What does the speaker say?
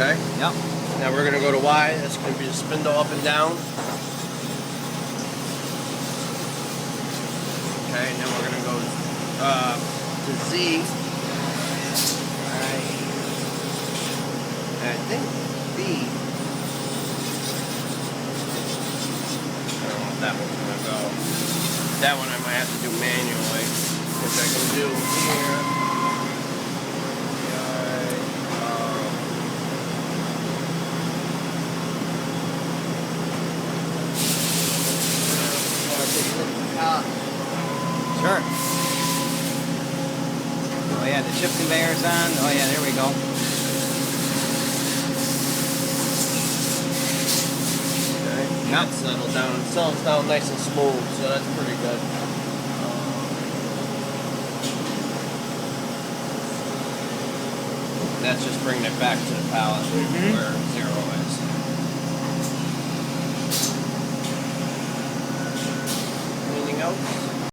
Okay? Yep. Now we're going to go to Y. That's going to be the spindle up and down. Okay, and then we're going to go to Z. Alright. I think B. I don't know if that one's going to go. That one I might have to do manually, which I can do here. Sure. Oh yeah, the chip conveyor's on. Oh yeah, there we go. Okay. Yep. Settled down. It settles down nice and smooth, so that's pretty good. That's just bringing it back to the pallet where